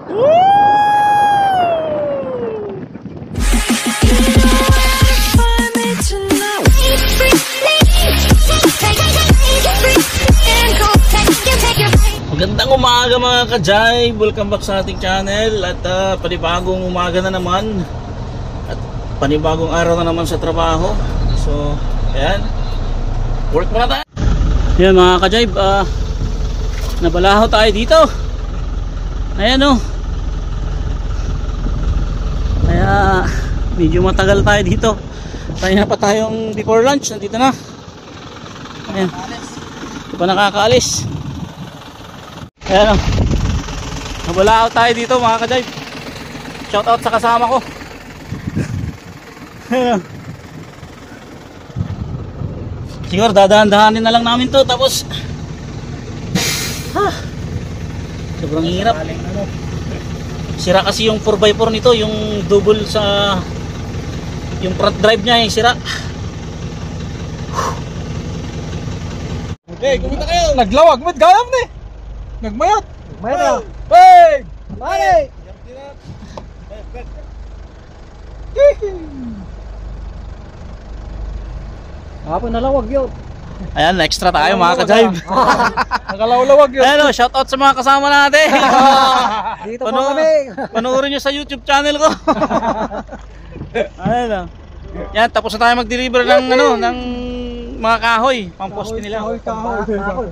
Magandang umaga mga ka-Jai, welcome back sa ating channel. At panibagong umaga na naman at panibagong araw na naman sa trabaho. So ayan, work muna tayo. Ayan mga ka-Jai, nabalaho tayo dito. Ayan o. Kaya medyo matagal tayo dito. Tayo na pa tayong before lunch, nandito na. Ayan, hindi pa nakakaalis. Ayan o, nabalaho tayo dito mga ka-Jai. Shout out sa kasama ko. Ayan o, siguro dadahan-dahanin na lang namin to. Tapos sobrang hirap. Sira kasi yung 4x4 nito, yung double sa yung front drive niya yung sira. Okay, kumita kayo. Naglawag, mat gayam ni. Nagmayat. Nagmayat. Hey! Pare! Ako nalawag yun. Ayan, extra tayo mga ka-Jai. Nakalawlawag yun. Ayan o, shout out sa mga kasama natin. Dito po kami. Panoorin nyo sa YouTube channel ko. Ayan o. Yan, tapos na tayo mag-deliver ng ng mga kahoy, pang-poste nila.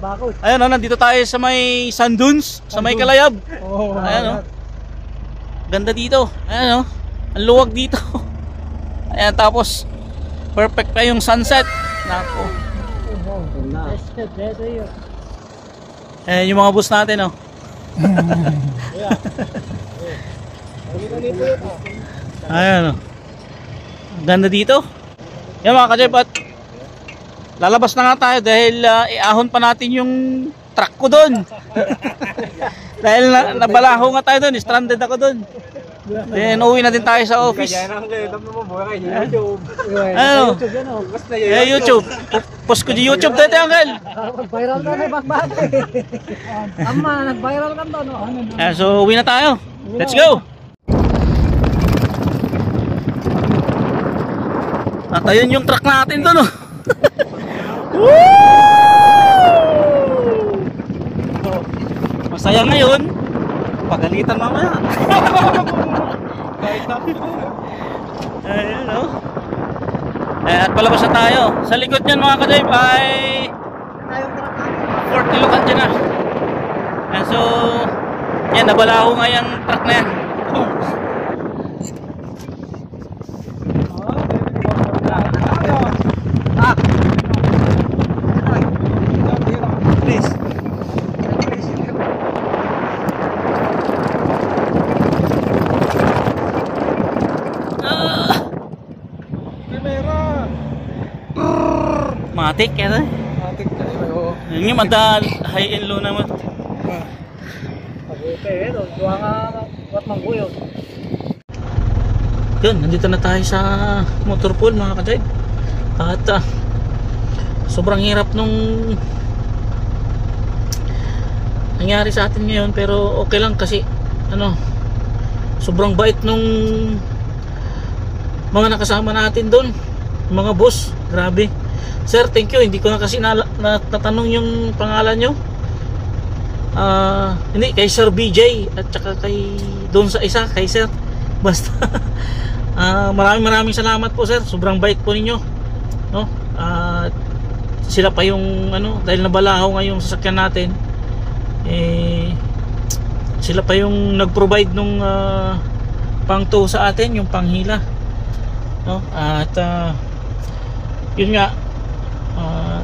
Bakod. Ayan o, nandito tayo sa may Sand Dunes, sa may Kalayab. Ayan o, ganda dito. Ayan o, ang luwag dito. Ayan, tapos perfect pa yung sunset. Nako. Ayan yung mga bus natin o. Ayan o, ganda dito. Yan mga ka-Jai, at lalabas na nga tayo dahil iahon pa natin yung truck ko doon. Dahil nabalaho nga tayo doon, stranded ako doon. Then uwi na din tayo sa office. Ano? YouTube. Post ko di YouTube dito, Uncle. Nag-viral ka na bakbak. Ama, nag-viral ka to, no? So uwi na tayo. Let's go. At ayun yung truck natin doon, no? Masaya ngayon, pagalitan mamaya. Ayun, no? At palabas na tayo. Sa likod niyan mga ka-Jai ay Fort Ilocan dyan na. And so yan, nabalaho nga yung truck na yan. Matik ya teh. Matik kayo. Ini mata high and low naman. Okay, ito. Duwa nga wat mangguyo. Yun, nandito na tayo sa motor pool mga ka-Jai. At sobrang hirap nung nangyari sa atin ngayon, pero okay lang kasi sobrang bait nung mga nakasama natin doon, mga boss. Grabe. Sir, thank you. Hindi ko na kasi natanong yung pangalan nyo. Hindi, kay Sir BJ at saka kay doon sa isa, kay Sir. Basta maraming salamat po, Sir. Sobrang bait po ninyo, no? Sila pa yung dahil nabalaho nga yung sasakyan natin, sila pa yung nag-provide nung pang-tow sa atin, yung panghila, no? At yun nga,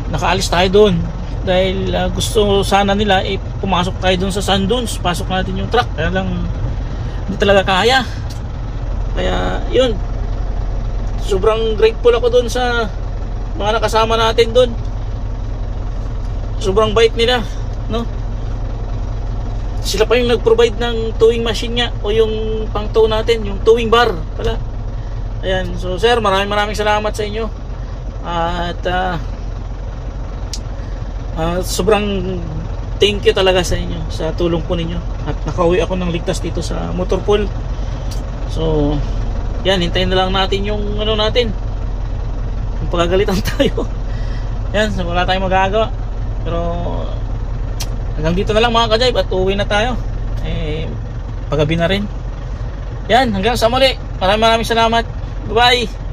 nakaalis tayo doon dahil gusto sana nila pumasok tayo doon sa Sand Dunes, pasok natin yung truck, kaya lang hindi talaga kaya. Kaya yun, sobrang grateful ako doon sa mga nakasama natin doon. Sobrang bait nila, no? Sila pa yung nag-provide ng towing machine nga, o yung pang tow natin, yung towing bar pala. Ayan, so sir, maraming salamat sa inyo. At sobrang thank you talaga sa inyo, sa tulong po ninyo. At nakauwi ako ng ligtas dito sa motor pool. So yan, hintayin na lang natin yung ano natin, yung pagagalitan tayo. Yan, so wala tayong magagawa. Pero hanggang dito na lang mga ka-jive, at uwi na tayo. Paggabi na rin. Yan, hanggang sa muli. Maraming salamat. Bye bye.